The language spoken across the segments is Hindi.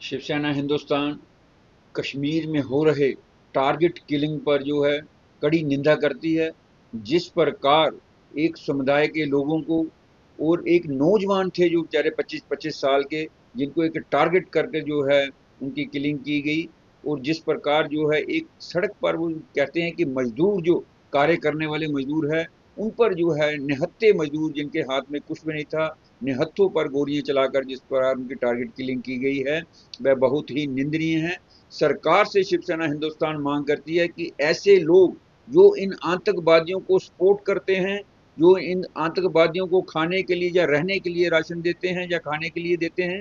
शिवसेना हिंदुस्तान कश्मीर में हो रहे टारगेट किलिंग पर जो है कड़ी निंदा करती है। जिस प्रकार एक समुदाय के लोगों को और एक नौजवान थे जो बेचारे 25-25 साल के, जिनको एक टारगेट करके जो है उनकी किलिंग की गई। और जिस प्रकार जो है एक सड़क पर वो कहते हैं कि मजदूर जो कार्य करने वाले मजदूर है, उन पर जो है निहत्थे मजदूर जिनके हाथ में कुछ भी नहीं था, निहत्थों पर गोलियां चलाकर जिस प्रकार उनकी टारगेट किलिंग की गई है, वह बहुत ही निंदनीय है। सरकार से शिवसेना हिंदुस्तान मांग करती है कि ऐसे लोग जो इन आतंकवादियों को सपोर्ट करते हैं, जो इन आतंकवादियों को खाने के लिए या रहने के लिए राशन देते हैं या खाने के लिए देते हैं,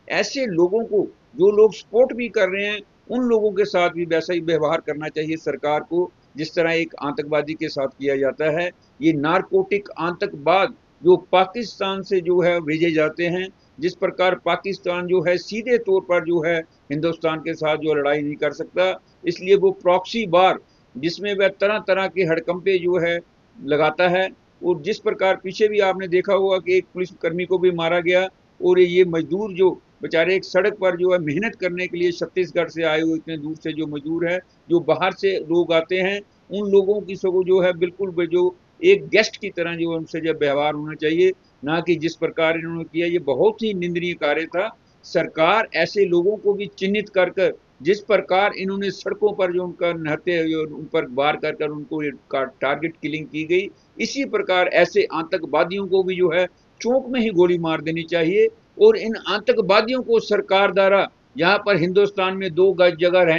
ऐसे लोगों को जो लोग सपोर्ट भी कर रहे हैं, उन लोगों के साथ भी वैसा ही व्यवहार करना चाहिए सरकार को जिस तरह एक आतंकवादी के साथ किया जाता है। ये नारकोटिक आतंकवाद जो पाकिस्तान से जो है भेजे जाते हैं, जिस प्रकार पाकिस्तान जो है सीधे तौर पर जो है हिंदुस्तान के साथ जो लड़ाई नहीं कर सकता, इसलिए वो प्रॉक्सी वार जिसमें वह तरह तरह के हड़कंपे जो है लगाता है। और जिस प्रकार पीछे भी आपने देखा होगा कि एक पुलिसकर्मी को भी मारा गया, और ये मजदूर जो बेचारे एक सड़क पर जो है मेहनत करने के लिए छत्तीसगढ़ से आए हुए इतने दूर से जो मजदूर है, जो बाहर से लोग आते हैं, उन लोगों की सगो जो है बिल्कुल जो एक गेस्ट की तरह जो उनसे जब व्यवहार होना चाहिए, ना कि जिस प्रकार इन्होंने किया, ये बहुत ही निंदनीय कार्य था। सरकार ऐसे लोगों को भी चिन्हित कर कर जिस प्रकार इन्होंने सड़कों पर जो उनका नहते उन पर वार कर कर उनको टारगेट किलिंग की गई, इसी प्रकार ऐसे आतंकवादियों को भी जो है चौक में ही गोली मार देनी चाहिए। और इन आतंकवादियों को सरकार द्वारा यहाँ पर हिंदुस्तान में 2 गज जगह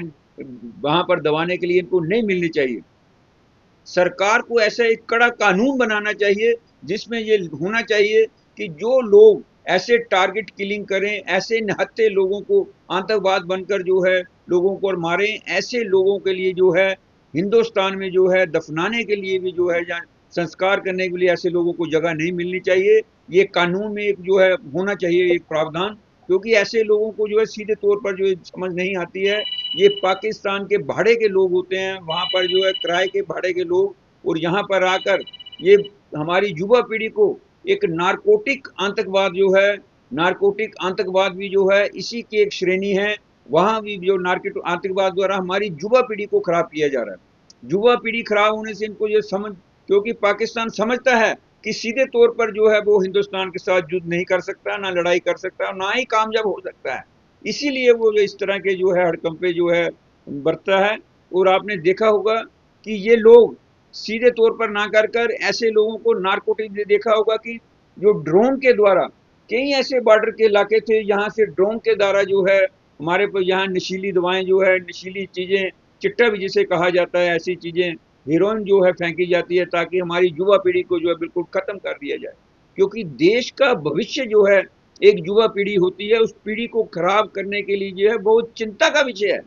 वहां पर दबाने के लिए इनको नहीं मिलनी चाहिए। सरकार को ऐसा एक कड़ा कानून बनाना चाहिए जिसमें ये होना चाहिए कि जो लोग ऐसे टारगेट किलिंग करें, ऐसे निहत्थे लोगों को आतंकवाद बनकर जो है लोगों को मारें, ऐसे लोगों के लिए जो है हिंदुस्तान में जो है दफनाने के लिए भी जो है या संस्कार करने के लिए ऐसे लोगों को जगह नहीं मिलनी चाहिए। ये कानून में एक जो है होना चाहिए एक प्रावधान, क्योंकि ऐसे लोगों को जो है सीधे तौर पर जो है समझ नहीं आती है। ये पाकिस्तान के भाड़े के लोग होते हैं, वहाँ पर जो है किराए के भाड़े के लोग, और यहाँ पर आकर ये हमारी युवा पीढ़ी को एक नारकोटिक आतंकवाद जो है, नारकोटिक आतंकवाद भी जो है इसी की एक श्रेणी है। वहाँ भी जो नारकोटिक आतंकवाद द्वारा हमारी युवा पीढ़ी को खराब किया जा रहा है। युवा पीढ़ी खराब होने से इनको ये समझ, क्योंकि पाकिस्तान समझता है कि सीधे तौर पर जो है वो हिंदुस्तान के साथ युद्ध नहीं कर सकता, ना लड़ाई कर सकता, ना ही कामयाब हो सकता है। इसीलिए वो जो इस तरह के जो है हड़कंपे जो है बरतता है। और आपने देखा होगा कि ये लोग सीधे तौर पर ना कर कर ऐसे लोगों को नारकोटिक देखा होगा कि जो ड्रोन के द्वारा कई ऐसे बॉर्डर के इलाके थे, यहाँ से ड्रोन के द्वारा जो है हमारे पर यहाँ नशीली दवाएं जो है, नशीली चीज़ें, चिट्टा भी जिसे कहा जाता है, ऐसी चीज़ें, हीरोइन जो है फेंकी जाती है ताकि हमारी युवा पीढ़ी को जो है बिल्कुल ख़त्म कर दिया जाए। क्योंकि देश का भविष्य जो है एक युवा पीढ़ी होती है, उस पीढ़ी को खराब करने के लिए जो है बहुत चिंता का विषय है।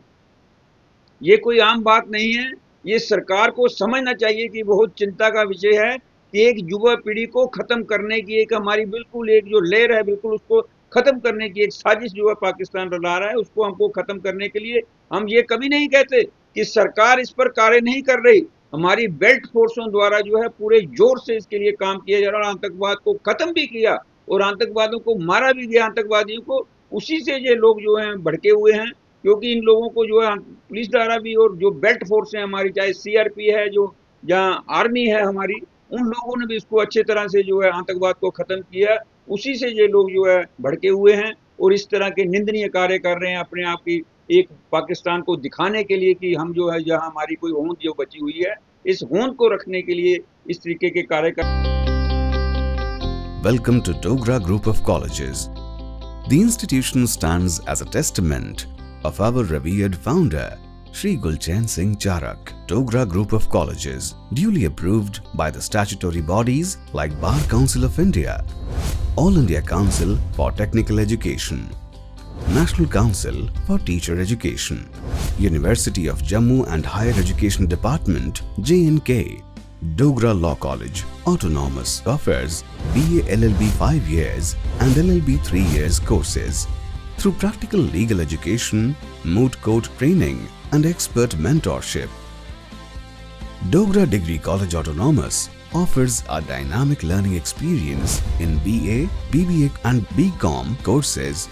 ये कोई आम बात नहीं है। ये सरकार को समझना चाहिए कि बहुत चिंता का विषय है कि एक युवा पीढ़ी को खत्म करने की एक हमारी बिल्कुल एक जो लहर है, बिल्कुल उसको खत्म करने की एक साजिश जो है पाकिस्तान रचा रहा है, उसको हमको खत्म करने के लिए हम ये कभी नहीं कहते कि सरकार इस पर कार्य नहीं कर रही। हमारी बेल्ट फोर्सों द्वारा जो है पूरे जोर से इसके लिए काम किया जा रहा है, और आतंकवाद को खत्म भी किया और आतंकवादियों को मारा भी गया। आतंकवादियों को उसी से ये लोग जो हैं भड़के हुए हैं, क्योंकि इन लोगों को जो है पुलिस द्वारा भी और जो बेल्ट फोर्स है हमारी, चाहे सीआरपी है, जो जहाँ आर्मी है हमारी, उन लोगों ने भी इसको अच्छे तरह से जो है आतंकवाद को खत्म किया। उसी से ये लोग जो है भड़के हुए हैं और इस तरह के निंदनीय कार्य कर रहे हैं अपने आप की एक पाकिस्तान को दिखाने के लिए कि हम जो है जहाँ हमारी कोई होंद जो बची हुई है, इस होंद को रखने के लिए इस तरीके के कार्य कर। Welcome to Dogra Group of Colleges. The institution stands as a testament of our revered founder, Shri Gulchain Singh Charak. Dogra Group of Colleges, duly approved by the statutory bodies like Bar Council of India, All India Council for Technical Education, National Council for Teacher Education, University of Jammu and Higher Education Department, J&K. Dogra Law College, Autonomous, offers BA LLB 5 years and LLB 3 years courses. Through practical legal education, moot court training and expert mentorship, Dogra Degree College Autonomous offers a dynamic learning experience in BA, BBA and BCom courses.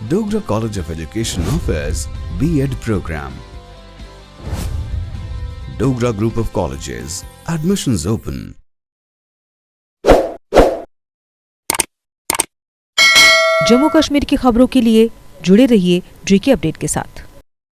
Dogra College of Education offers B.Ed program. Dogra Group of Colleges. Admissions open. Jammu Kashmir की खबरों के लिए जुड़े रहिए JK अपडेट के साथ।